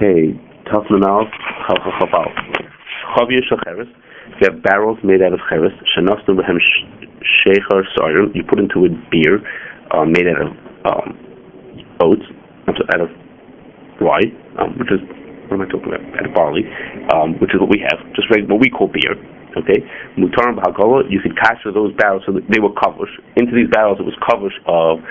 Okay, Tafnanal, Chaval. Chavir Shacheres. You have barrels made out of cheres. Shanasnu behem shechar sardim. You put into it beer made out of oats, out of rye, which is, what am I talking about? Out of barley, which is what we have, just what we call beer. Okay, mutarim b'hagola. You could kasher those barrels so that they were kovush. Into these barrels, it was kovush of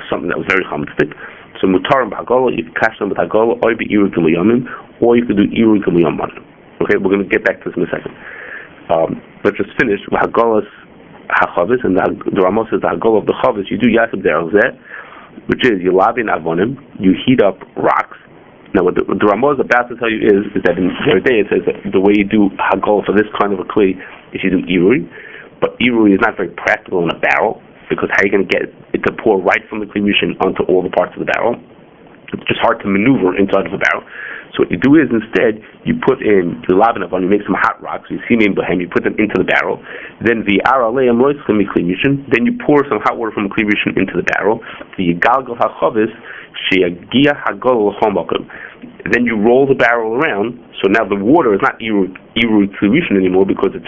something that was very chametzik. So mutarim b'hagola, you could kasher them with hagola, or be iru g'liyamim, or you could do iru g'liyamim. Okay, we're going to get back to this in a second. Let's just finish with hagolas hachavis, and the Rama says the hagolah of the chavis. You do yasib derelzeh, which is you labin avonim. You heat up rocks. Now, what the Rama is about to tell you is that in their day it says that the way you do hagolah for this kind of a kli is you do irui, but irui is not very practical in a barrel because how are you going to get it to pour right from the kli rishon onto all the parts of the barrel? It's just hard to maneuver inside of a barrel. So what you do is instead you put in the lavanavon, you make some hot rocks, you see me in Bohem, you put them into the barrel. Then the araleim lois kli rishon. Then you pour some hot water from the kli rishon into the barrel. The galgal hachavis sheyagia hagol l'chomakim. Then you roll the barrel around. So now the water is not iru kli rishon anymore because it's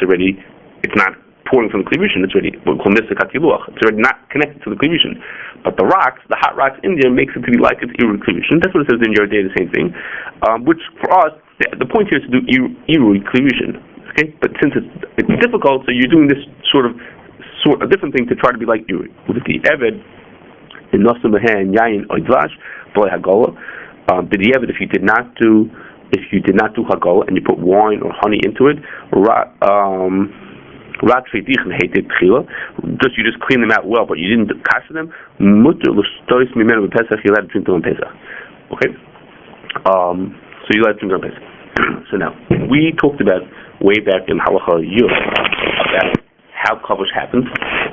not pouring from the kli rishon. It's already It's already not connected to the kli rishon. But the rocks, the hot rocks in there, makes it to be like it's iru kli rishon. That's what it says in your day, the same thing. Which for us, the point here is to do iru kli rishon. Okay, but since it's difficult, so you're doing this sort of a different thing to try to be like iru. With the eved in nosam behen yayin oidvash boy hagola. But the eved, if you did not do hagola and you put wine or honey into it, you just clean them out well, but you didn't kasher them. You're allowed to drink them on Pesach. Okay? So you allowed to drink them on Pesach. So now, we talked about way back in Halacha Yud about how Kovush happens.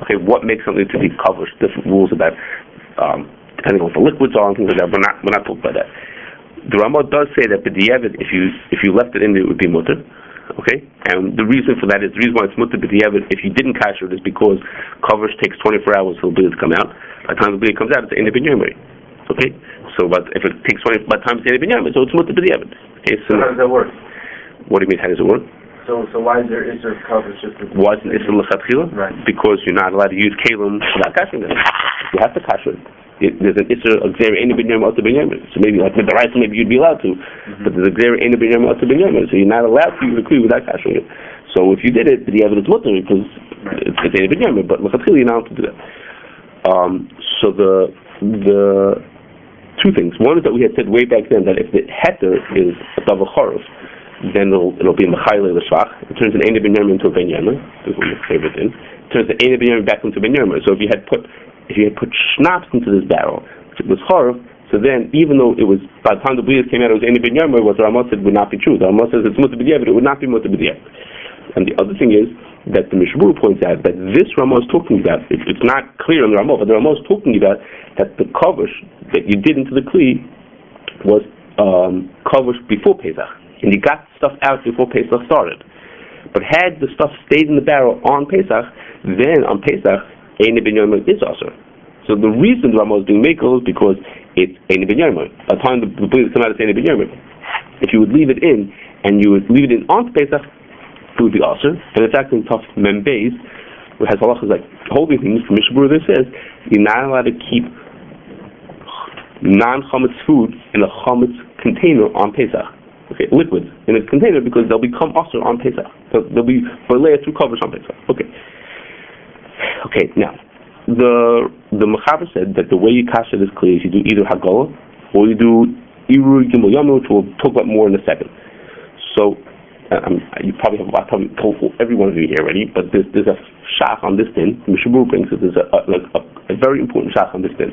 Okay, what makes something to be Kovush? Different rules about depending on what the liquids are and things like that. We're not talking about that. The Ramah does say that b'diavad, if you left it in there, it would be mutter. Okay, and the reason for that is the reason why it's mutter b'diavad if you didn't kasher it is because Kovush takes 24 hours for the bleed to come out. By the time the bleed comes out, it's the end of Binyamin. Okay, so but if it takes by the time it's the end of Binyamin, so it's mutter b'diavad. Okay, so how does that work? What do you mean? How does it work? So why is there Kovush? Why isn't Isser l'chatchila? Right. Because you're not allowed to use kalim without kashering them. You have to kasher it. There's an Isser Xer Ein Binyamin Ota Binyamin. So maybe like with the rice, maybe you'd be allowed to, but there's a Xer Ein Binyamin Ota Binyamin. So you're not allowed to use a kli without kashering it. So if you did it, the evidence mutter because it's Ein Binyamin, but l'chatchila you're not allowed to do that. So the two things. One is that we had said way back then that if the heter is a double choruf, then it'll be Mechayla l'shvach. It turns an Ein Binyamin into a Binyamin. This is one of my favorite things. It turns the Ein Binyamin back into a Binyamin. So if you had put schnapps into this barrel, it was choruf. So then, even though it was by the time the bleeders came out, it was Ein Binyamin, what the Ramah said would not be true. The Ramah says it's mutter b'diavad, it would not be mutter b'diavad. And the other thing is that the Mishmur points out that this Ramah is talking about. It's not clear in the Ramah, but the Ramah is talking about that the kovush that you did into the kli was kovush before Pesach. And you got stuff out before Pesach started. But had the stuff stayed in the barrel on Pesach, then on Pesach, Ein Binyamin is also. So the reason the Ramah is doing Mekel is because it's Ein Binyamin. By the time the bleeders come out, it's Ein Binyamin. If you would leave it in, and you would leave it in on Pesach, it would be also. And in fact, in Taf Mem Beis, which has halachas like holding things, the Mishmur there says, you're not allowed to keep non-chametz food in a chametz container on Pesach. Okay, liquids in a container because they'll become also on Pesach. So they'll be for a layer through Kovush on Pesach. Okay. Now the Mechaber said that the way you kasher this kli is you do either hagolah or you do iru gimel yamu, which we'll talk about more in a second. So you probably told every one of you here already, but there's a shach on this din. Mishabur brings it. There's a very important shach on this din.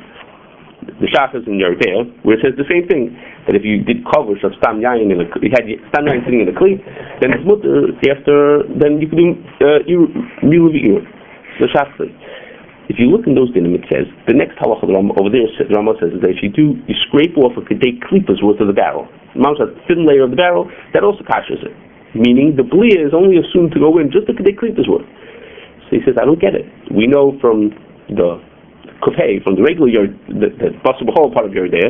The shach is in Yeridea, where it says the same thing, that if you did kovush of stam yayin you had stam yayin sitting in the kli, then it's mutter then you can do milu v'ir. The shach says. If you look in those dinim, it says the next halacha over there, the Rama says is that if you scrape off a kedei klipas worth of the barrel, a thin layer of the barrel, that also kashers it. Meaning the blia is only assumed to go in just the kedei klipas worth. So he says, I don't get it. We know from the kufay, from the regular the possible whole part of your day,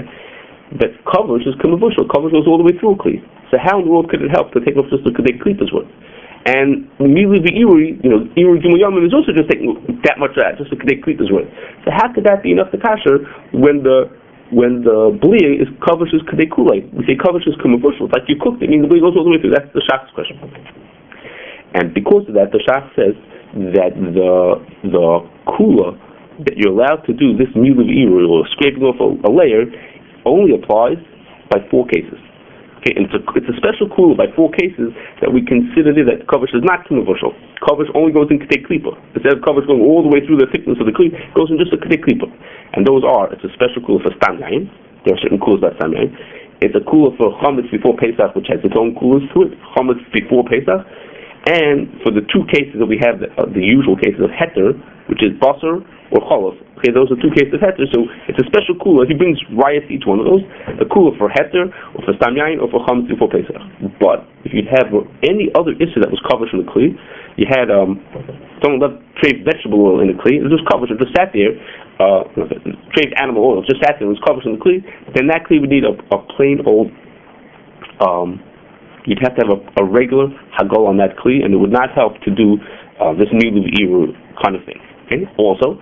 that Kovush is Kovush. Kovush goes all the way through a Kli. So how in the world could it help to take off just the Kedei Klipa's worth? And immediately the Iri, Iri Gimel Yomim is also just taking that much of that, just the Kedei Klipa's worth. So how could that be enough to kasher when the Blia is Kovush is Kedei Kulei? We say Kovush is Kovush, like you cooked it, meaning the Blia goes all the way through. That's the Shach's question. And because of that, the Shach says that the Kula that you're allowed to do this Milu Iri, or scraping off a layer, only applies by 4 cases. Okay, and it's a special kula by 4 cases that we consider that Kovush is not Kimavushal. Kovush only goes in Kedei Klipa. Instead of Kovush going all the way through the thickness of the Kli, it goes in just a Kedei Klipa. And those are, it's a special kula for Stam Yain. There are certain kulas about Stam Yain. It's a kula for Chametz before Pesach, which has its own kulas to it. Chametz before Pesach. And for the 2 cases that we have, the usual cases of Heter, which is Basar or Cholos. Okay, those are 2 cases of Heter, so it's a special kula. He brings rayas each one of those. A kula for Heter, or for Stam Yain, or for Chametz before Pesach. But if you'd have any other issue that was covered in the Kli, you had someone left traved vegetable oil in the Kli, it was covered, it just sat there, traved animal oil, just sat there, it was covered in the Kli, then that Kli would need a plain old, you'd have to have a regular hagol on that Kli, and it would not help to do this Milu Iru kind of thing. Okay? Also,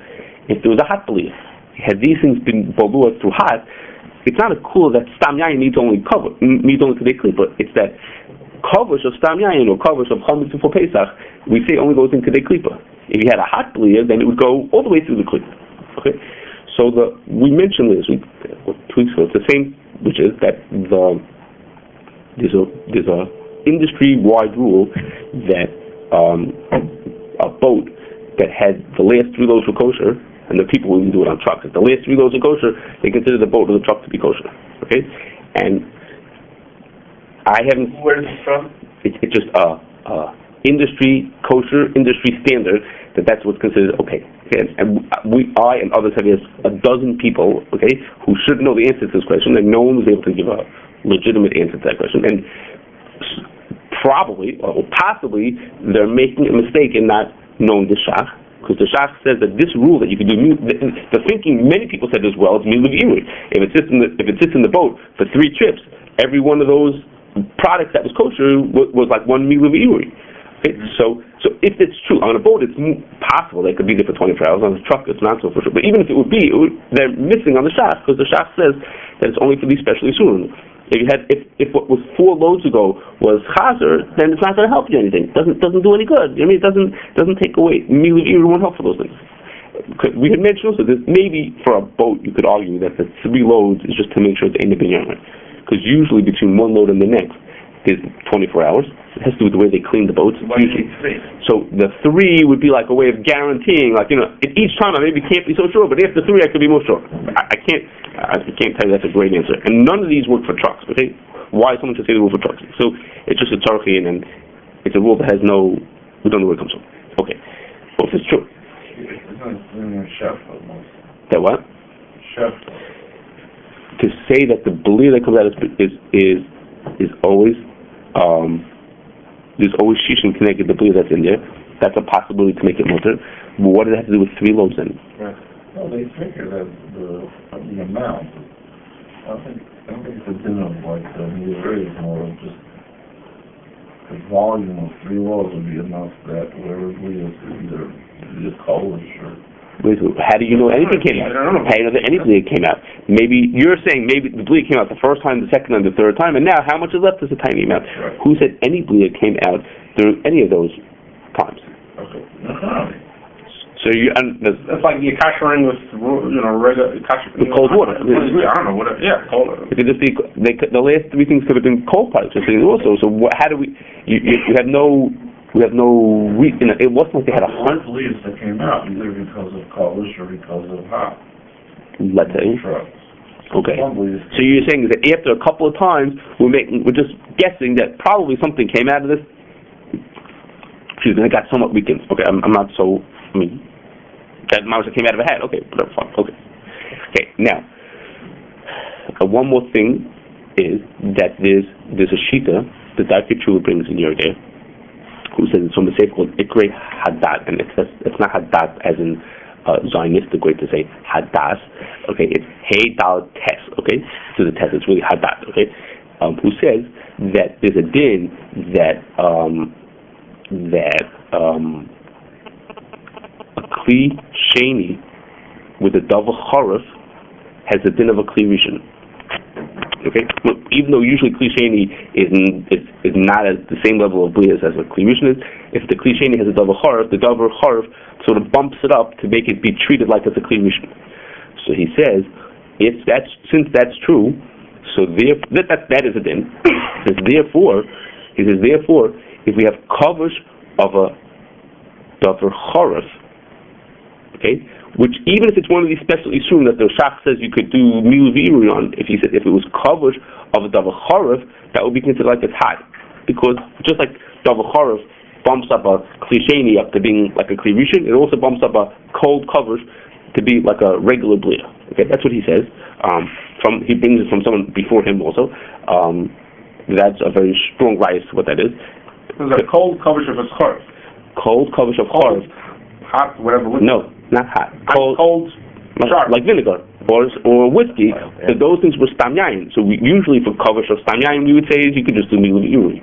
if there was a hot belief, had these things been balua through hot, it's not a kula that Stam Yain needs only Kedei Klipa. It's that Kovush of Stam Yain or Kovush of Chametz before Pesach, we say only goes in Kedei Klipa. If you had a hot belief, then it would go all the way through the Klipa. Okay? So we mentioned this 2 weeks ago. It's the same, which is that there's a industry-wide rule that a boat that had the last 3 loads were kosher, and the people who do it on trucks. If the last 3 loads are kosher, they consider the boat or the truck to be kosher. Okay, and I haven't. Where is it from? It's just industry kosher industry standard that's what's considered okay. And I and others have asked a dozen people, okay, who should know the answer to this question, and no one was able to give a legitimate answer to that question. And probably or possibly they're making a mistake in not knowing the Shach, because the Shach says that this rule that you can do, the thinking many people said as well is Milu Iri. If it sits in the boat for 3 trips, every one of those products that was kosher was like 1 Milu Iri. Okay? So if it's true, on a boat it's possible they could be there for 24 hours. On a truck it's not so for sure. But even if it would be, they're missing on the Shach, because the Shach says that it's only for these specially soon. If what was 4 loads ago was chazer, then it's not going to help you anything. It doesn't do any good. I mean, it doesn't take away. Milu Iri won't help for those things. We had mentioned also that maybe for a boat you could argue that the 3 loads is just to make sure it's ain't a binyan, because usually between one load and the next is 24 hours. It has to do with the way they clean the boats. Why do you need 3? So the 3 would be like a way of guaranteeing, like, each time I maybe can't be so sure, but after 3 I could be more sure. I can't tell you that's a great answer. And none of these work for trucks, okay? Why someone should say the rule for trucks? So it's just a tzarchi, and it's a rule that has we don't know where it comes from. Okay. Well, if it's true. That what? Chef. To say that the belief that comes out is always there's always shishin connected the belief that's in there. That's a possibility to make it mutter. But what does it have to do with 3 loaves then? Right. Well, they figure that the amount. I don't think it's a dinner like the rate, more of just the volume of 3 loaves would be enough that whatever we is either Polish or. Wait, how do you know anything came out? I don't know. How do you know that any bleed came out? Maybe you're saying maybe the bleed came out the first time, the second, and the third time, and now how much is left is a tiny amount. Right. Who said any bleed came out during any of those times? Okay. So That's like you're kashering with regular with cold water. I don't know what. Yeah, cold water. It could just be the last 3 things could have been cold pipes also. So how do we? You have no. We have no reason. It wasn't like they had 100 leaves that came out either because of Kovush or because of hot. Let's say. Trucks. Okay. So you're saying that after a couple of times we're just guessing that probably something came out of this. Excuse me, I got somewhat weakened. Okay, I'm not so. I mean, that mouse that came out of a hat. Okay, whatever. Fine. Okay. Okay. Now, one more thing is that there's a shita that Dr. Chula brings in your day, who says it's from the Sefer called Ikrei Hadat, and it's not Hadat as in Zionistic way to say Hadas. Okay, it's Hey Dal Tes. Okay, to the test. It's really hadat, okay? Who says that there's a din that a kli sheni with a double choruf has the din of a kli rishon. Okay, well, even though usually kli sheni is not at the same level of blias as a kli rishon is, if the kli sheni has a double choruf, the double choruf sort of bumps it up to make it be treated like it's a kli rishon. So he says, since that's true, so that is a din. He says therefore, if we have kovush of a double choruf, okay, which even if it's one of these special isurim that the Shach says you could do mil v'irui on, if it was kovush of a double choruf, that would be considered like it's hot, because just like double choruf bumps up a kli sheni up to being like a kli rishon, it also bumps up a cold kovush to be like a regular blia. Okay, that's what he says. He brings it from someone before him also. That's a very strong bias to what that is. There's a cold kovush of a choruf. Cold kovush of choruf. Hot, whatever. No, not hot. Cold, sharp. Like vinegar or whiskey. So those things were stam yayin. So usually for kovush of stam yayin, we would say is you could just do mil v'irui.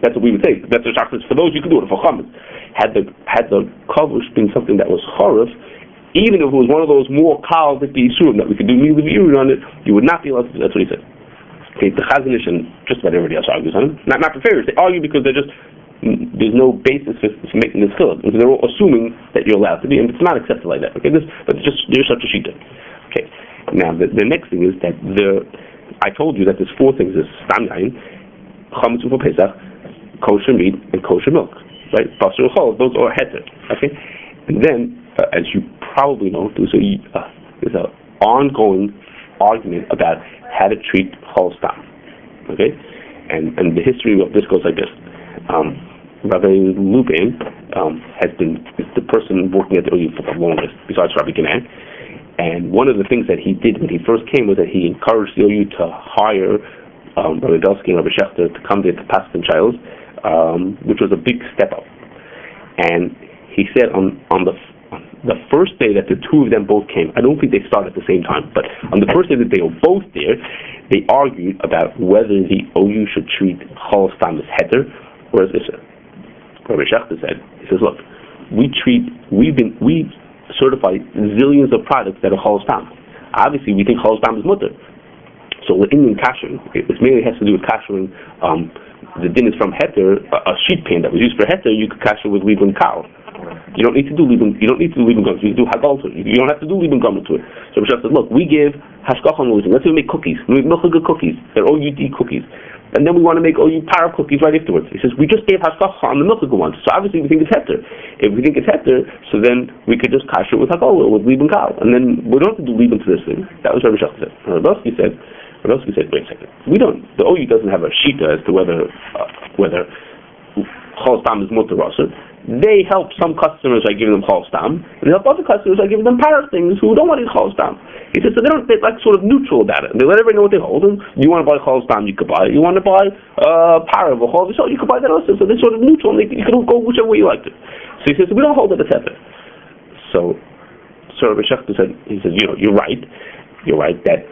That's what we would say. That's what Shach says. For those you could do it for chametz. Had the kovush been something that was choruf, even if it was one of those more kal that the isurim that we could do mil v'irui on it, you would not be allowed to do. That's what he said. Okay, the Chazon Ish and just about everybody else argues on it. Not the favorites. They argue because there's no basis for making this chiluk. They're all assuming that you're allowed to be, and it's not accepted like that. Okay, but there's such a shita. Okay, now the next thing is that I told you that there's four things: there's stam yayin, chametz for Pesach, kosher meat, and kosher milk. Right, basar chol. Those are heter. Okay, and then as you probably know, there's an ongoing argument about how to treat chol stam. Okay, and the history of this goes like this. Rabbi Lubin is the person working at the OU for the longest, besides Rabbi Ganan. And one of the things that he did when he first came was that he encouraged the OU to hire Rabbi Belsky and Rabbi Schechter to come there to Paskin Chiles, which was a big step up. And he said on the first day that the two of them both came, I don't think they started at the same time, but on the first day that they were both there, they argued about whether the OU should treat chol stam as heter or as isser. Rabbi Schechter said, he says, look, we certify zillions of products that are chol stam. Obviously, we think chol stam is mutter. So with Indian kashering, it mainly has to do with kashering. The din is from heter, a sheet pan that was used for heter, you could kasher with liban cow. You don't need to do liban gum. You do hagal to it. You don't have to do liban gum to it. So Rabbi Schechter said, look, we give hashkach on Let's say we make cookies. We make milchig cookies. They're OUD cookies. And then we want to make OU para cookies right afterwards. He says, we just gave hashkacha on the milchig ones. So obviously we think it's heter. If we think it's heter, so then we could just kasher with hagal or with liban cow. And then we don't have to do liban to this thing. That was Rabbi Schechter said. And Rabbi said, wait a second. The OU doesn't have a shita as to whether chol stam is mutter or asur. They help some customers by giving them chol stam, and they help other customers by giving them para things who don't want to eat chol stam. He says, so they're like sort of neutral about it. They let everybody know what they hold. And you want to buy chol stam, you could buy it. You want to buy para of a chol, so you could buy that also. So they're sort of neutral, and you can go whichever way you like to. So he says, we don't hold it as heter. So Rabbi Schechter said, you're right that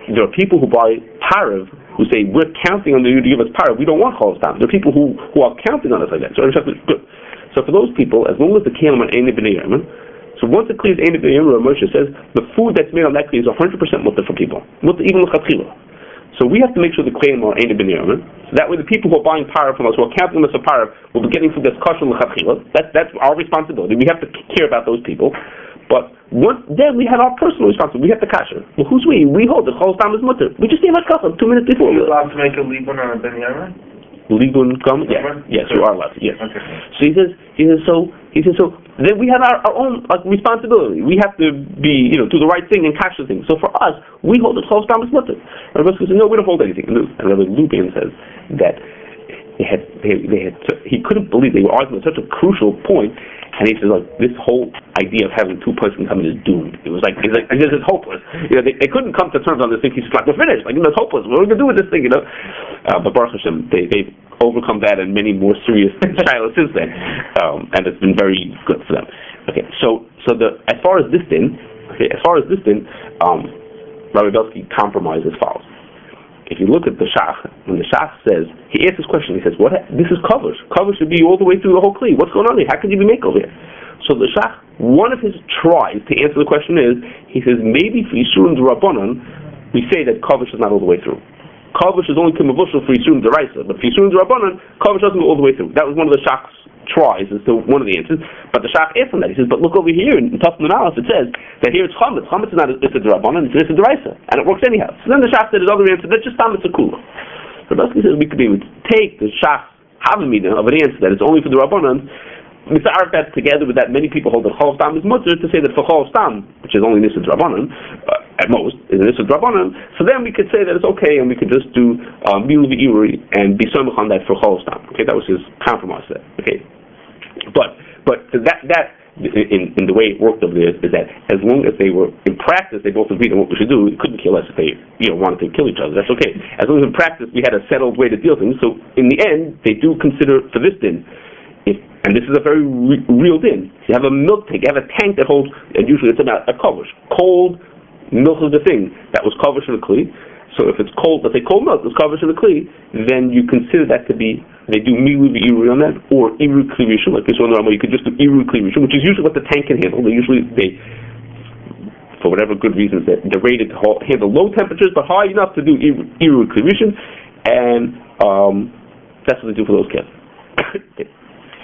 there are people who buy parav who say we're counting on you to give us parav. We don't want chol stam. There are people who are counting on us like that. So good. So for those people, as long as the kelim are ein b'nei yarmin, so once the kli is ein b'nei yarmin, Moshe says the food that's made on that kli is 100% mutter for people, mutter even l'chatchila. So we have to make sure the kelim are ein b'nei yarmin. So that way, the people who are buying parav from us, who are counting them as a parav, will be getting food that's kosher l'chatchila. That's our responsibility. We have to care about those people. But then we have our personal responsibility. We have to kasher. Well, who's we? We hold the chol stam is mutter. We just gave hashkacha 2 minutes before. Are you allowed to make a liban on a ben yamin? Liban gum? Yes, you are allowed to. Yes. Okay. So then we have our own responsibility. We have to be, do the right thing and kasher thing. So for us, we hold the chol stam is mutter. And Rabbi says, no, we don't hold anything. And Rabbi Lubin says that he couldn't believe they were arguing at such a crucial point. And he says, this whole idea of having two persons come in is doomed. It was this is hopeless. They couldn't come to terms on this thing. He said, we're finished. It's hopeless. What are we going to do with this thing, But Baruch Hashem, they've overcome that and many more serious trials since then. And it's been very good for them. Okay, so as far as this thing, Rabbi Belsky compromised as follows. if you look at the Shach, when the Shach says, he asks this question, he says, "What? This is Kovush. Kovush should be all the way through the whole Kli. What's going on here? How could you be make over here?" So the Shach, one of his tries to answer the question is, he says, maybe for Yisurim D'Rabbanan, we say that Kovush is not all the way through. Kovush is only Kimavushal for Yisurim D'Raisa, but for Yisurim D'Rabbanan, Kovush doesn't go all the way through. That was one of the Shach's tries as to one of the answers, but the Shach asked him that. He says, but look over here in Tafnun Aleph, it says that here it's Chametz. Chametz is not a D'Rabbanan, it's a D'Raisa, and it works anyhow. So then the Shach said his other answer, that's just Tametz Akula. So basically says we could be able to take the Shach's Havamina of an answer that it's only for the Rabbanan, Mitzaref that together with that many people hold that Chol Stam is mutter to say that for Chol Stam, which is only Nisa D'Rabbanan, at most, is Nisa D'Rabbanan, so then we could say that it's okay and we could just do Milu V'Iri and be Somech on that for Chol Stam. Okay, that was his compromise there. Okay. But that in the way it worked over there is that as long as they were in practice, they both agreed on what we should do. We couldn't kill us if they wanted to kill each other. That's okay. As long as in practice we had a settled way to deal with things. So in the end, they do consider for this din, and this is a very real din. You have a milk tank. You have a tank that holds, and usually it's about a kovush. Cold milk is the thing that was kovush in the kli. So if it's cold, let's say cold milk is kovush in the kli, then you consider that to be, they do milu v'irui on that, or iru kli rishon, like this one normal. You could just do iru kli rishon, which is usually what the tank can handle. They for whatever good reasons, they're rated to handle low temperatures, but high enough to do iru kli rishon, and that's what they do for those kids.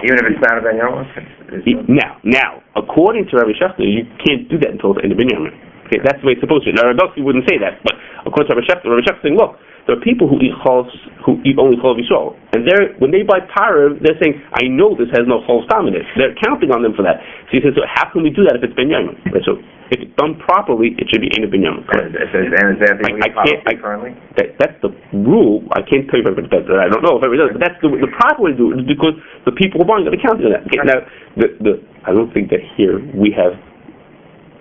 Even if it's not a Ben Yoma? Now, according to Rabbi Shechter, you can't do that until the end of Binyamin. Okay, that's the way it's supposed to be. Now, Rabbi wouldn't say that, but according to Rabbi Shechter is saying, look, there are people who eat only chol v'yisrael, and when they buy parav, they're saying, I know this has no chol stam in it. They're counting on them for that. So he says, so how can we do that if it's Binyamin? Right, so if it's done properly, it should be in a Binyamin. And is that the currently? That's the rule. I can't tell you if it does. I don't know if it does, but that's the proper way to do it, because the people who are buying are counting on that. Okay, now, I don't think that here we have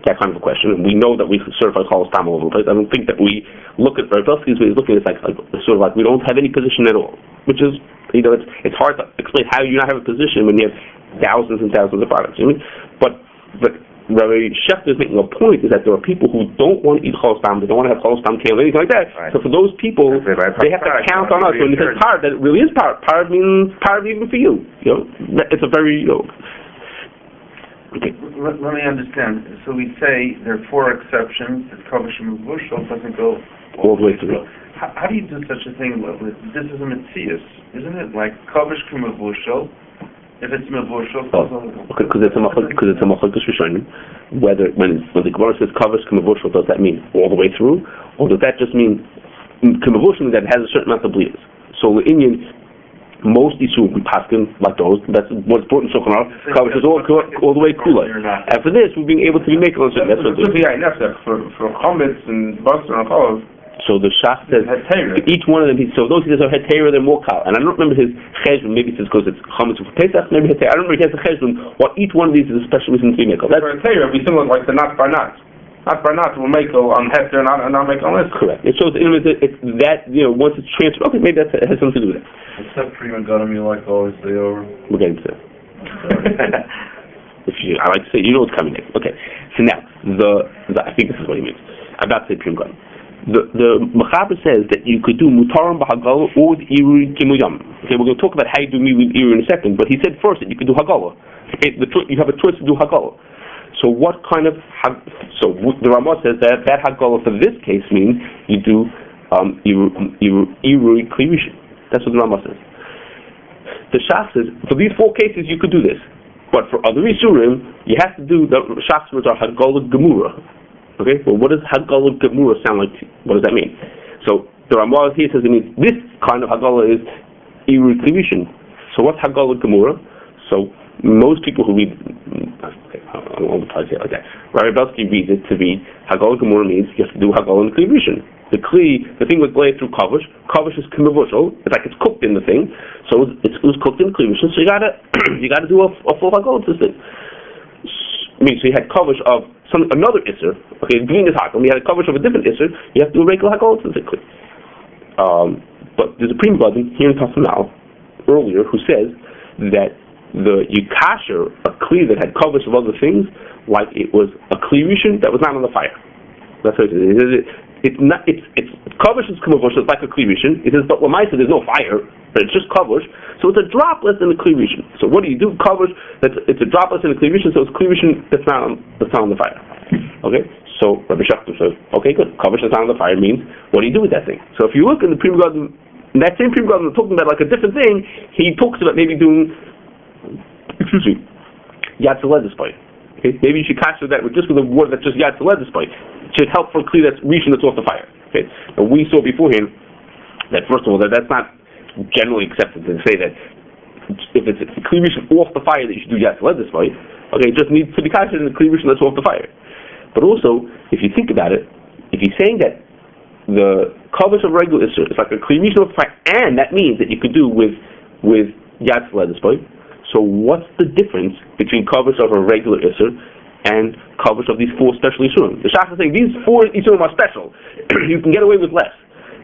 that kind of a question, and we know that we certify chol stam all over the place. I don't think that we look at Rabelski's way of looking at it, it's like sort of like we don't have any position at all, which is, it's hard to explain how you not have a position when you have thousands and thousands of products. You know? But Rabbi Shechter is making a point is that there are people who don't want to eat chol stam, they don't want to have chol stam kale, anything like that. Right. So for those people, they have to count on us. When it says par, that it really is par. Par means par even for you. It's a very Okay. Let me understand. So we say there are 4 exceptions that Kovush and Mevushal doesn't go all the way through. How do you do such a thing? This is a Metzius, isn't it? Like Kovush and Mevushal. If it's Mevushal, because it's a machlokes rishonim. Whether when the Gemara says Kovush and Mevushal, does that mean all the way through, or does that just mean Mevushal that has a certain amount of bleeds? So the Indian. Most Yisur we paskin like those. That's what's important in Shulchan Aruch. Kovush is all the way cooler. And for this, we're being able to be making on certain. That's what for chametz and buster and chalav. So the Shach says each one of them. So those he says are hetera, they're more kal. And I don't remember his cheshbon. Maybe it's because it's chametz for Pesach. Maybe hetera. I don't remember he has a cheshbon. What each one of these is a special reason to be makel. That's for hetera. We similar like the not by not. Not by not will make on hester and not make on this. Correct. It shows it's that once it's transferred. Okay, maybe that has something to do with it. Except prima gunam, you like to always say over. We're getting to it. I like to say, what's coming next. Okay. So now I think this is what he means. I'm about to say prima gunam. The Mechaber says that you could do mutarim b'hagala or the irui kimuyam. Okay, we're going to talk about how you do milu irui in a second. But he said first that you could do hagala. Okay, you have a choice to do hagala. So what kind of so the Ramah says that hagala for this case means you do irui kli rishon. That's what the Ramah says. The Shach says for these 4 cases you could do this, but for other Isurim you have to do the Shach's words are hagala gemura. Okay, well what does hagala gemura sound like? What does that mean? So the Ramah here says it means this kind of hagala is irui kli rishon. So what's hagala gemura? So most people who read, I won't try to say it like that. Rabbi Belsky reads it to be Hagala Gemara means you have to do Hagala and Kli Rishon. The thing was blazed through Kovush. Kovush is Kimavushal. It's like it's cooked in the thing, so it was cooked in Kli Rishon. So you gotta do a full Hagala to this thing. So you had Kovush of another Isser. Okay, doing this Hagala. You had a Kovush of a different Isser. You have to do a regular Hagala to this thing. But there's a Prima Button here in Tafnal earlier who says that you kasher a kli that had kovush of other things, like it was a kli rishon that was not on the fire. That's what it is. it's not. It's Kovush is Kovush. It's like a Kli Rishon. He says, but Lamaisa there's no fire, but it's just Kovush. So it's a drop less than a Kli Rishon. So what do? Kovush? It's a drop less than a Kli Rishon. So it's Kli Rishon that's not on the fire. Okay. So Rabbi Shachtim says, okay, good. Kovush that's not on the fire means what do you do with that thing? So if you look in the Pri Megadim, that same Pri Megadim talking about like a different thing, he talks about maybe doing, Yad Tzaleh display. Okay, maybe you should catch that with just with the water that's just Yad Tzaleh display. It should help for Kli that's Rishon that's off the fire. Okay, and we saw beforehand that first of all that's not generally accepted to say that if it's a Kli Rishon off the fire that you should do Yad Tzaleh display. Okay, it just needs to be catched in the Kli Rishon that's off the fire. But also, if you think about it, if he's saying that the Kovush of regular Isser is like a Kli Rishon off the fire, and that means that you could do with Yad Tzaleh display. So what's the difference between Kovush of a regular Isser and Kovush of these 4 special Isurim? The Shach is saying these 4 Isurim are special. You can get away with less.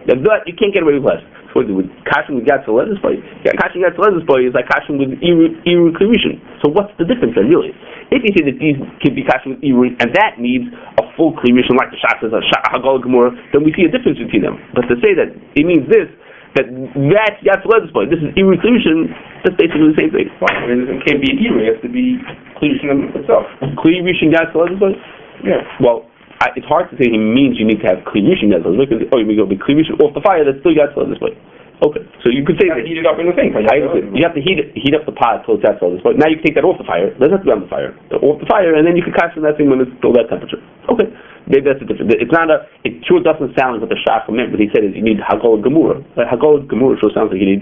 But you can't get away with less. So with Kashering with Yad Tzaleh display, Kashering Yad Tzaleh display is like Kashering with Iru Kli Rishon. So what's the difference then, really? If you say that these can be Kashering with Iru, and that needs a full Kli Rishon, like the Shach says, a Hagol Gemara, then we see a difference between them. But to say that it means this, that's Yad Tzaleh display, this is Iru Kli Rishon, that's basically the same thing. I mean, it can't be Iru, it has to be Kli Rishon itself. Kli Rishon Yad Tzaleh display? Yeah. Well, it's hard to say he means you need to have Kli Rishon Yad Tzaleh display. Oh, you mean go be Kli Rishon off the fire, that's still Yad Tzaleh display. Okay, so you could say that heat it up in the thing. you have to heat up the pot till it's Yad Tzaleh display. Now you can take that off the fire. It doesn't have to be on the fire. Off the fire, and then you can catch that thing when it's still that temperature. Okay, maybe that's the difference. It's not it sure doesn't sound like what the Shach meant, but he said is you need Hagol Gemura. Hagol Gemura sure sounds like you need.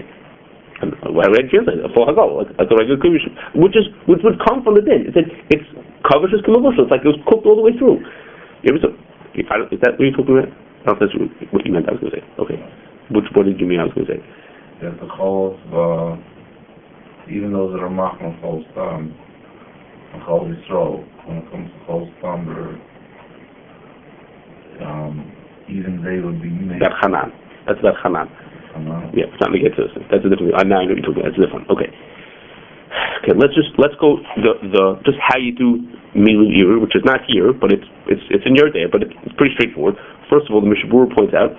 Why would I translate it? A full Hagol, like a regular Kovush, which would come from the din. It said it's Kovush is Kovush. It's like it was cooked all the way through. Is that what you're talking about? I don't know if that's what you meant. I was going to say. Okay. What did you mean I was going to say? That the Chol, even those that are Machman Chol Stam, and Chol Yisrael, when it comes to Chol Stam, even they would be made. That Hanan. That's that Hanan. Yeah, it's not to get to this. That's a different. Now I know what you're talking about. That's a different. Okay. Okay. Let's go the just how you do Milu Iru, which is not here, but it's in your day, but it's pretty straightforward. First of all, the Mishabur points out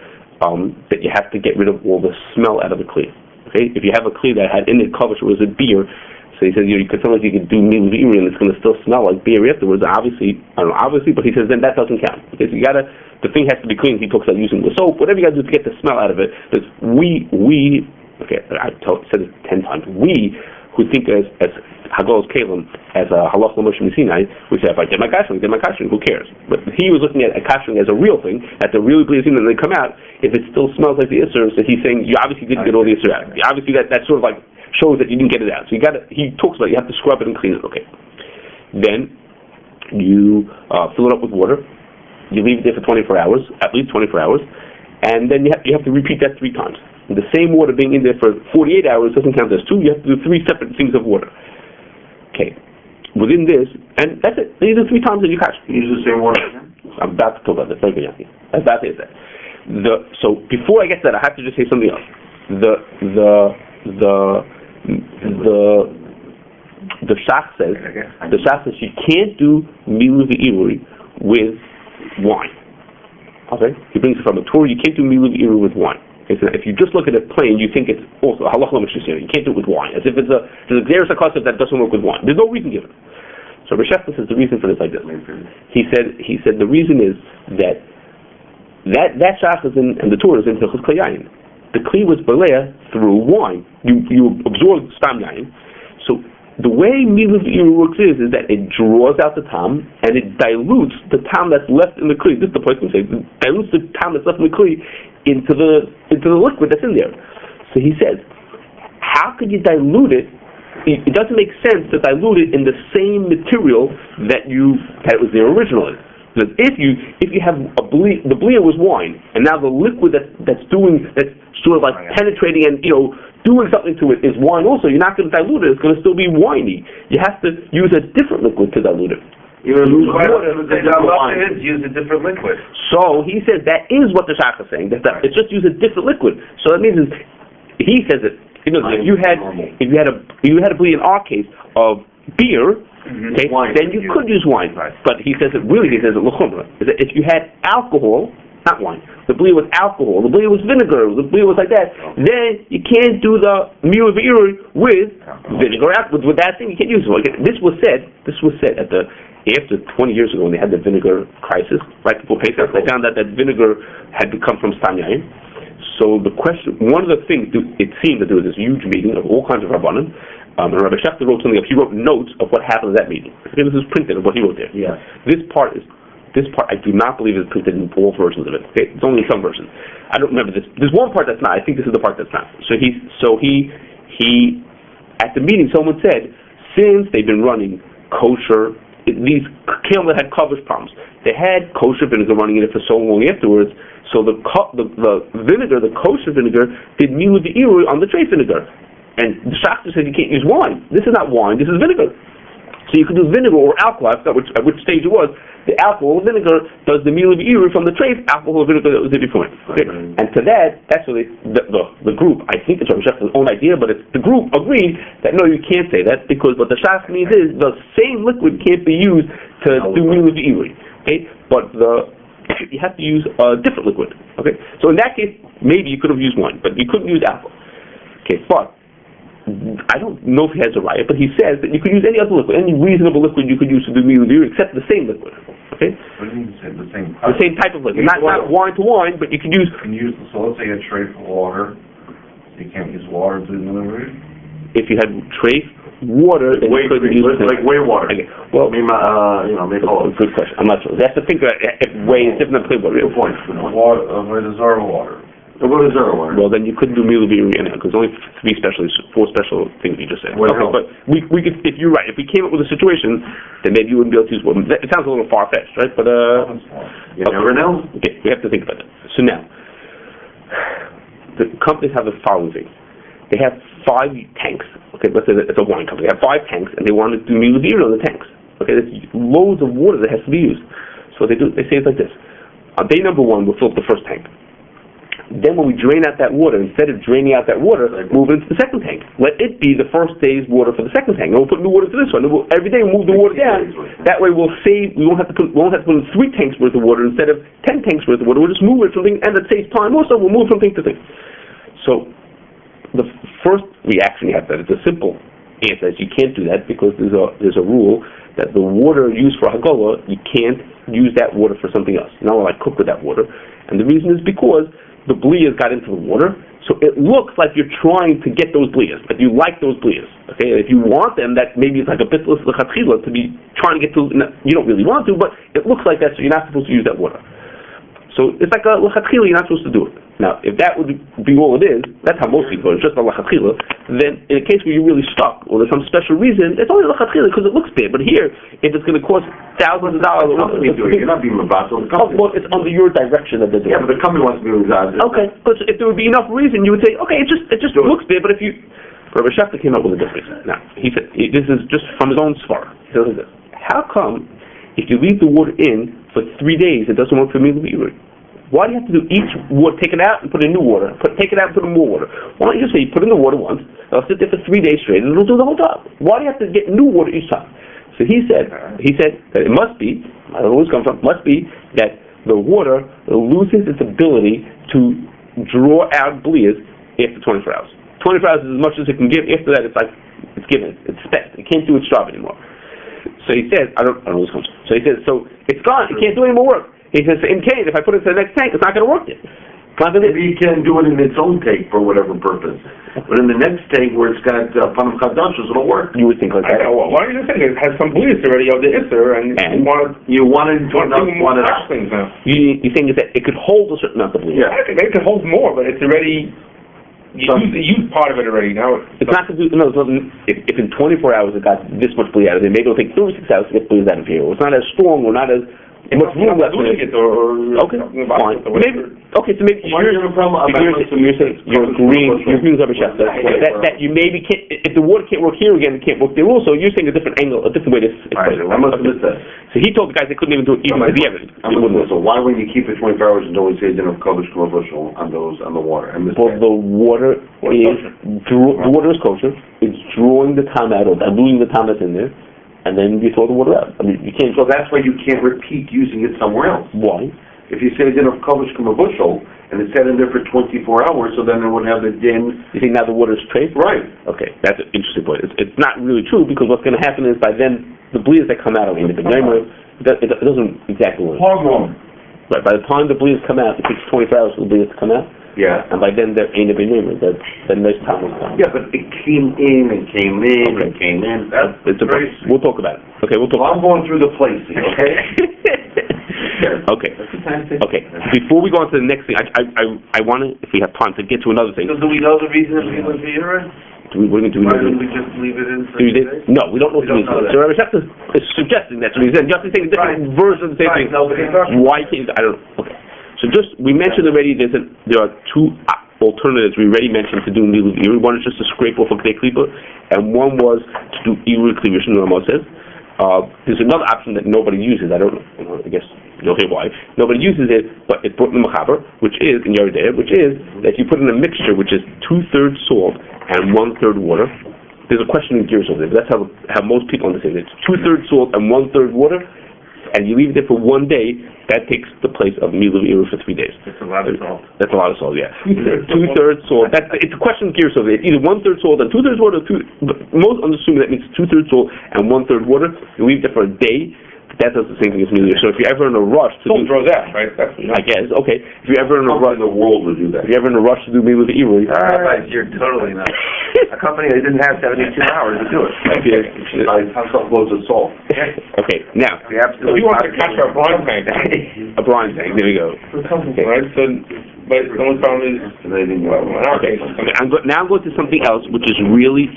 that you have to get rid of all the smell out of the Kli. Okay, if you have a Kli that had in it Kovush was a beer, so he says you could sometimes you could do Milu Iru and it's going to still smell like beer afterwards. Obviously, but he says then that doesn't count because the thing has to be clean. He talks about using the soap, whatever you got to do to get the smell out of it. Because said it 10 times. We who think as Hagol's Kalim as a halach l'Moshe Sinai, we say if I did my Kashering, who cares? But he was looking at Kashering as a real thing, at the really bleeding and they come out. If it still smells like the Isser, so he's saying you obviously didn't get all the Isser out. Obviously that sort of like shows that you didn't get it out. So he talks about you have to scrub it and clean it. Okay. Then you fill it up with water. You leave it there for 24 hours, at least 24 hours, and then you have to repeat that 3 times. The same water being in there for 48 hours doesn't count as 2. You have to do 3 separate things of water. Okay. Within this, and that's it. These are 3 times that you catch. You use the same water again? I'm about to talk about that. I'm about to say that. So before I get to that, I have to just say something else. The Shach says you can't do Milu V'Irui with wine. Okay? He brings it from a Torah. You can't do Milu V'Irui with wine. If you just look at it plain, you think it's also halach l'Moshe. You can't do it with wine, as if there's a Xeris HaKosav that doesn't work with wine. There's no reason given. So Reshefta says the reason for this like this. He said the reason is that shach is in, and the Torah is in Hilchos Kli Yayin. The Kli was balea through wine. You absorb stam yayin. So the way Milu V'Irui works is that it draws out the tam and it dilutes the tam that's left in the Kli. This is the point I'm saying. It dilutes the tam that's left in the Kli into the liquid that's in there. So he says, how could you dilute it? It doesn't make sense to dilute it in the same material that was there originally. Because if you have the bleia was wine, and now the liquid that's sort of like penetrating and doing something to it is wine also, you're not going to dilute it. It's going to still be winey. You have to use a different liquid to dilute it. You're going to lose water. The use a different liquid. So he says that is what the Shach is saying. That it's just use a different liquid. So that means he says that if you had a bleed in our case of beer, okay, then you could use wine. Right. But he says it l'chumra. Is that if you had alcohol, not wine. The blia was alcohol. The blia was vinegar. The blia was like that. Then you can't do the meal of Eruv with vinegar. With that thing, you can't use it. Like, this was said after 20 years ago when they had the vinegar crisis, right before Pesach. They found out that vinegar had become from Stam Yain. So the question, one of the things it seemed that there was this huge meeting of all kinds of Rabbanim, and Rabbi Schechter wrote something up. He wrote notes of what happened at that meeting. Okay, this is printed of what he wrote there. Yeah. This part I do not believe is printed in all versions of it. Okay, it's only in some versions. I don't remember this. There's one part that's not. I think this is the part that's not. So he at the meeting someone said, since they've been running kosher, these Kelim that had Kovush problems, they had kosher vinegar running in it for so long afterwards. So the vinegar, the kosher vinegar, did milu v'irui on the tray vinegar. And the Shachter said you can't use wine. This is not wine, this is vinegar. So you could do vinegar or alcohol, I forgot at which stage it was. The alcohol or vinegar does the milu v'irui from the tray alcohol or vinegar that was there before. Okay? And to that's what the group, I think it's Rabbi Schechter's own idea, but the group agreed that no, you can't say that, because what the Shachter means is the same liquid can't be used to do milu v'irui. Okay? But you have to use a different liquid. Okay, so in that case, maybe you could have used wine, but you couldn't use alcohol. Okay, but I don't know if he has a riot, but he says that you could use any other liquid, any reasonable liquid you could use to do milu except the same liquid. Okay, What do you mean say the same the same type of liquid, not wine to wine, but you could use. So let's say a tray for water. So you can't use water to do milu. If you had trace water, then you couldn't use like whey water. Okay. Well, maybe good question. I'm not sure. They have to think about if whey is different than plain water. Good point. Water, where there's zero water. What is zero water? Well, then you couldn't do milu anyhow, because only four special things you just said. Well, okay, but we could, if you're right, if we came up with a situation, then maybe you wouldn't be able to use water. It sounds a little far-fetched, right? But you never know. Okay, we have to think about that. So now, the companies have the following thing. They have 5 tanks. Okay, let's say that it's a wine company. They have 5 tanks, and they want to do milu on the tanks. Okay, there's loads of water that has to be used. So what they do, they say it's like this. On day number 1, we'll fill up the first tank. Then when we drain out that water, instead of draining out that water, move it into the second tank. Let it be the first day's water for the second tank. And we'll put new water to this one. Every day we'll move the water down. That way we'll save. We won't have to put in 3 tanks worth of water instead of 10 tanks worth of water. We'll just move it from thing, and it saves time. Also, we'll move from thing to thing. So the first reaction you have to that, it's a simple answer, is you can't do that because there's a rule that the water used for Haggalah, you can't use that water for something else. You're not allowed to cook with that water. And the reason is because the blias got into the water, so it looks like you're trying to get those blias, like you like those blias. Okay, if you want them, that maybe it's like a bitless lechatchila to be trying to get to. You don't really want to, but it looks like that, so you're not supposed to use that water. So it's like a lechatchila, you're not supposed to do it. Now, if that would be all it is, that's how most people are, it's just a lechatchila, then in a case where you're really stuck, or there's some special reason, it's only a lechatchila because it looks bad. But here, if it's going to cost thousands of dollars, you're not being mabato. Well, it's under your direction that they're doing. Yeah, but the company wants to be mabato. Okay, but if there would be enough reason, you would say, okay, it just looks bad. But if you, Rabbi Schechter came up with a different reason. Now, he said, this is just from his own svara. He says this: how come if you leave the water in for 3 days, it doesn't work for milu v'irui? Why do you have to do each water, take it out and put in new water, take it out and put in more water? Why don't you just say you put in the water once, it'll sit there for 3 days straight, and it'll do the whole job? Why do you have to get new water each time? So he said that it must be, I don't know where it's come from, must be that the water loses its ability to draw out blias after 24 hours. 24 hours is as much as it can give. After that, it's given, it's spent. It can't do its job anymore. So he says, I don't know where this comes from. So he says, so it's gone. It can't do any more work. He says, in case, if I put it to the next tank, it's not going to work yet. Maybe you can do it in its own tank for whatever purpose. But in the next tank where it's got panam chadashos, it'll work. You would think like that. Why don't you just think it has some blias already of the Isser, and you want it to enough one enough things now. You think that it could hold a certain amount of blias. Yeah, maybe it could hold more, but it's already. You used part of it already. Now it's not to do. No, if in 24 hours it got this much blias out of it, maybe it'll take 36 hours to get blias out of here. It's not as strong or not as much room left in it. Okay, fine. Maybe. Okay, so maybe you're saying you're agreeing with Rabbi Schechter that you maybe can't. If the water can't work here again, it can't work there also. You're saying a different angle, a different way to. I must have missed that. So he told the guys they couldn't even do it even with the evidence. So why wouldn't you keep it 24 hours and only say dinner of Kovush Kovush on the water? Well, the water is kosher. It's drawing the time out or diluting the time that's in there. And then you throw the water out. I mean, you can't. So that's why you can't repeat using it somewhere else. Why? If you say a din of Kovush from a bushel, and it's sat in there for 24 hours, so then it would have the din. You think now the water is trace? Right. Okay, that's an interesting point. It's not really true, because what's going to happen is by then the bleeds that come out of it doesn't exactly work. Hormone. Right, by the time the bleeds come out, it takes 24 hours for the bleeds to come out, Yeah. and by then there ain't a big name. The next time will come. Yeah, but it came in and came in Okay. and came in. It's a, we'll talk about it. Okay, we'll talk Well, about I'm going through the places, okay? it. Okay. Okay. Before we go on to the next thing, I want to, if we have time, to get to another thing. So do we know the reason of Milah V'ira? What do we Why know? don't we just leave it in for Do we today? No, we don't know what We the don't know reason is. that. So Rabbi is suggesting that's the reason. You have to take a different version of the same thing. No, but it's not. Why can't I don't know. Okay. So just, we mentioned already there are two alternatives we already mentioned to do Milah V'ira. One is just to scrape off a B'nei Klipa, and one was to do Iru Klivish, Rama says. There's another option that nobody uses. I don't know, I guess you'll hear why. Nobody uses it, but it's brought in the Mechaber, which is, in Yeridea, which is that you put in a mixture which is 2/3 salt and 1/3 water. There's a question in gears over there, but that's how most people understand it. It's 2/3 salt and 1/3 water, and you leave it there for 1 day. That takes the place of Milah V'ira for 3 days. It's a lot of salt. That's a lot of salt, yeah. 2/3 salt. It's a question of gears over there. It's either 1/3 salt and 2/3 water. But most assuming that means 2/3 salt and 1/3 water. You leave it there for a day. That does the same thing as Milah V'ira. So if you're ever in a rush to Salt do, draws out, right? That's I guess, okay. If you're ever in a Nobody rush, in the world would do that. if you're ever in a rush to do Milah V'ira, Rabbi, you're totally not. A company that didn't have 72 hours to do it. I have some loads of salt. Okay, now We absolutely. he wants to catch our blind tank. a brine tank. There we go. Right? So, but the only problem is, well, in our Okay, case, now I'm going to something else, which is really,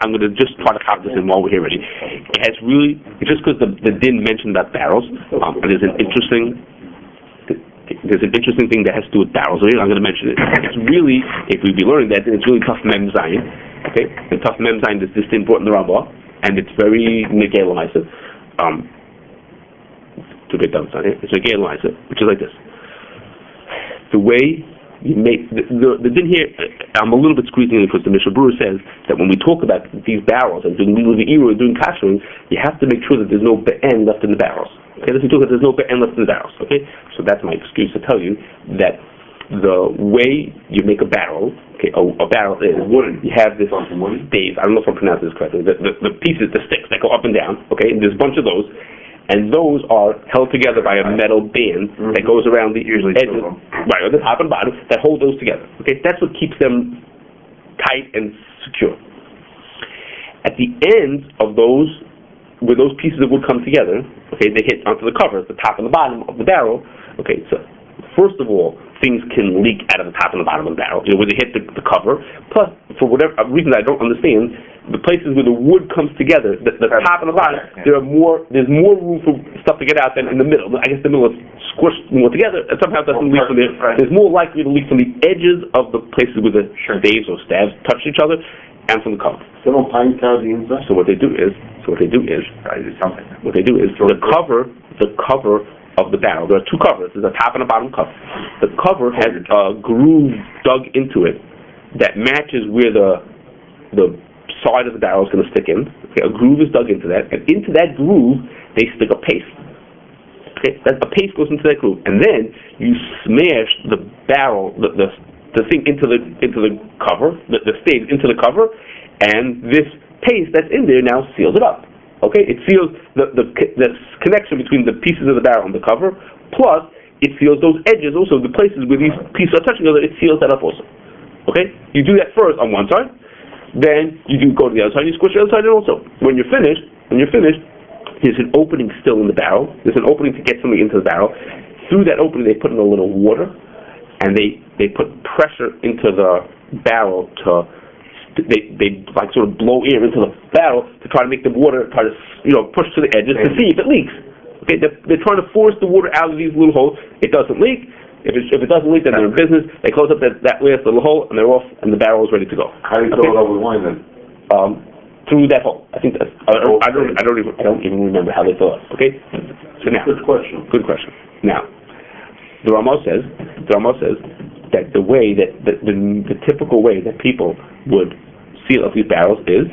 I'm going to just try to copy this in while we're here already. It has really, just because the din mentioned about barrels, there's an interesting thing that has to do with barrels. I'm going to mention it. It's really, if we'd be learning that, then it's really tough mem zayin. Okay, and tough mem zayin is this din brought in the Rambam, and it's very negel to get done, it's negel which is like this. The way you make the din here, I'm a little bit squeezing it because the Mishnah Berurah says that when we talk about these barrels and doing Milah V'ira, doing Kashering, you have to make sure that there's no be'en left in the barrels. Okay, let's talk about there's no be'en left in the barrels. Okay, so that's my excuse to tell you that the way you make a barrel, okay, a barrel is Wooden. you have this Wooden? staves. I don't know if I'm pronouncing this correctly. The pieces, the sticks that go up and down. Okay, and there's a bunch of those. And those are held together by a metal band that goes around the edges, right, on the top and bottom, that hold those together. Okay, that's what keeps them tight and secure. At the ends of those, where those pieces of wood come together, okay, they hit onto the cover, the top and the bottom of the barrel. Okay, so first of all, things can leak out of the top and the bottom of the barrel, where they hit the cover. Plus, for whatever reason I don't understand, the places where the wood comes together, the top and the bottom, there's more room for stuff to get out than in the middle. I guess the middle is squished more together, and somehow it doesn't leak from there. There's more likely to leak from the edges of the places where the staves or stabs touch each other, and from the cover. They don't pine tar the inside? So what they do is the cover of the barrel. There are two covers. There's a top and a bottom cover. The cover has a groove dug into it that matches where the side of the barrel is going to stick in. Okay, a groove is dug into that, and into that groove they stick a paste. Okay, a paste goes into that groove, and then you smash the barrel, the thing into the cover, the stave into the cover, and this paste that's in there now seals it up. Okay, it seals the connection between the pieces of the barrel and the cover, plus it seals those edges also, the places where these pieces are touching each other, it seals that up also. Okay, you do that first on one side, then you go to the other side, you squish the other side in also. When you're finished, there's an opening still in the barrel. There's an opening to get something into the barrel. Through that opening, they put in a little water, and they put pressure into the barrel they like sort of blow air into the barrel to try to make the water push to the edges to see if it leaks. Okay, they're trying to force the water out of these little holes. It doesn't leak. If it doesn't leak, then they're in business. They close up that last little hole, and they're off, and the barrel is ready to go. How do you fill it up with wine then? Through that hole. I think that's. I don't even remember how they fill it. Okay. So now. Good question. Now, the Rama says that the way that the typical way that people would seal up these barrels is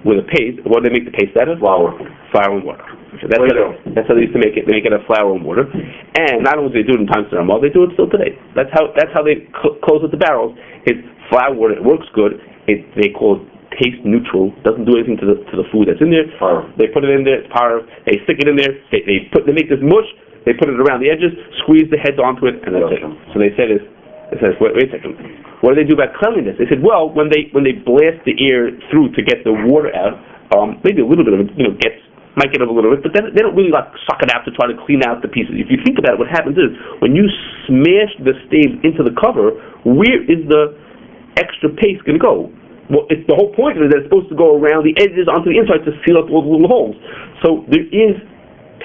with a paste. What do they make the paste out of? Flour and water. That's how they used to make it. They make it out of flour and water. And not only do they do it in times of Ramah, they do it still today. That's how they close with the barrels. It's flour, water. It works good. They call it taste neutral. Doesn't do anything to the food that's in there. They put it in there. It's par. They stick it in there. They make this mush. They put it around the edges. Squeeze the heads onto it, and that's it. So they said it says wait a second. What do they do about cleanliness? They said, well, when they blast the air through to get the water out, maybe a little bit of it, might get up a little bit, but then they don't really suck it out to try to clean out the pieces. If you think about it, what happens is when you smash the staves into the cover, where is the extra paste going to go? Well, it's the whole point of it that it's supposed to go around the edges onto the inside to seal up all the little holes. So there is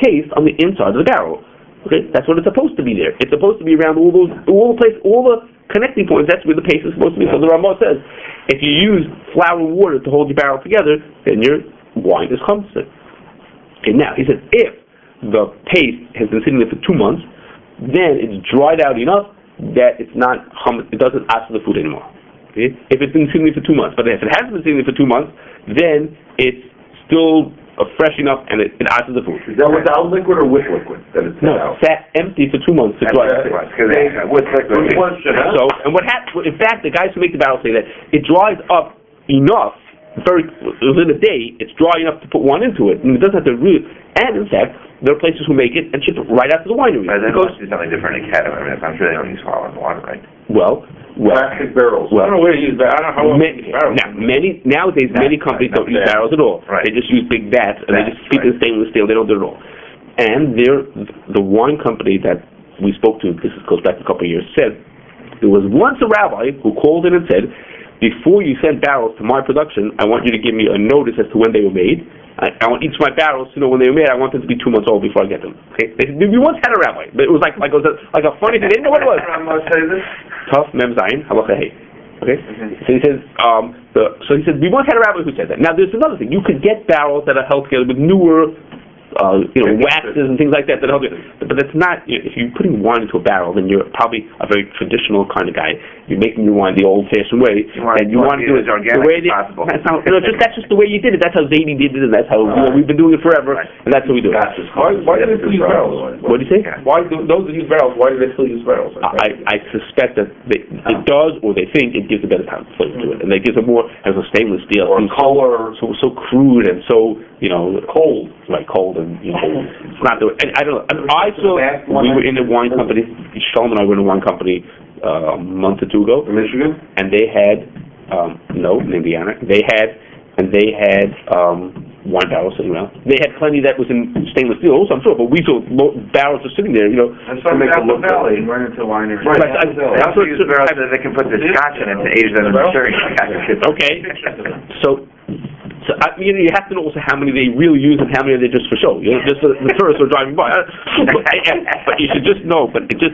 paste on the inside of the barrel. Okay, that's what it's supposed to be there. It's supposed to be around all the connecting points. That's where the paste is supposed to be. So the Ramah says, if you use flour and water to hold your barrel together, then your wine is chumsed. Okay, now he says if the paste has been sitting there for 2 months, then it's dried out enough that it doesn't ask for the food anymore. Okay? If it's been sitting there for 2 months, but if it hasn't been sitting there for 2 months, then it's still fresh enough and it asks for the food. Is that without liquid or with liquid? That it's no, sat empty for 2 months to dry. With liquid. So, and what happens? In fact, the guys who make the barrel say that it dries up enough. Within a day, it's dry enough to put one into it, and it doesn't have to really. And in fact, there are places who make it and ship it right out to the winery. But then must do something different in Canada. I mean, I'm sure they don't use flour and water, right? Well, plastic barrels. I don't know where to use that. I don't know how barrels. Nowadays, many companies don't use barrels at all. Right. They just use big vats, and they just keep it in stainless steel. They don't do it at all. And the wine company that we spoke to, this goes back a couple of years, said there was once a rabbi who called in and said, before you send barrels to my production, I want you to give me a notice as to when they were made. I want each of my barrels to know when they were made. I want them to be 2 months old before I get them. Okay? We once had a rabbi, but it was like a funny thing. They didn't know what it was. Tough mem zayin halacha hey. Okay. So he says. So he said we once had a rabbi who said that. Now there's another thing. You could get barrels that are held together with newer. Waxes and things like that help you. But that's not, if you're putting wine into a barrel, then you're probably a very traditional kind of guy. You're making your wine the old-fashioned way, and you want to do it as organic as possible. That's just the way you did it. That's how Zadie did it, and that's how we've been doing it forever, and that's how we do it. Why do they still use barrels? What do you say? Why do those that use barrels? Why do they still use barrels? I suspect that it does, or they think it gives a better flavor to it, and it gives a more as a stainless steel or color, so crude and so cold, right? Cold and it's not the. I don't know. I saw we were in a wine company. Shalom and I were in a wine company a month or two ago in Michigan, and they had in Indiana. They had wine barrels sitting around. They had plenty that was in stainless steel also, I'm sure, but we saw barrels just sitting there, That's from Apple Valley, right into winery. Right. They also use barrels that they can put the scotch in it to age them in the sherry. Okay. So you have to know also how many they really use and how many they just for show. Just the tourists are driving by. But you should just know. But it just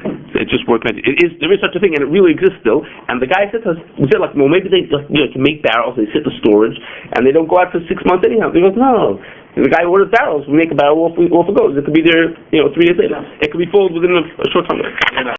works. There is such a thing, and it really exists still. And the guy said to us, well, maybe they can make barrels. They sit in storage, and they don't go out for 6 months anyhow. He goes, no. The guy orders barrels. We make a barrel off it goes. It could be there, 3 days later. It could be filled within a short time.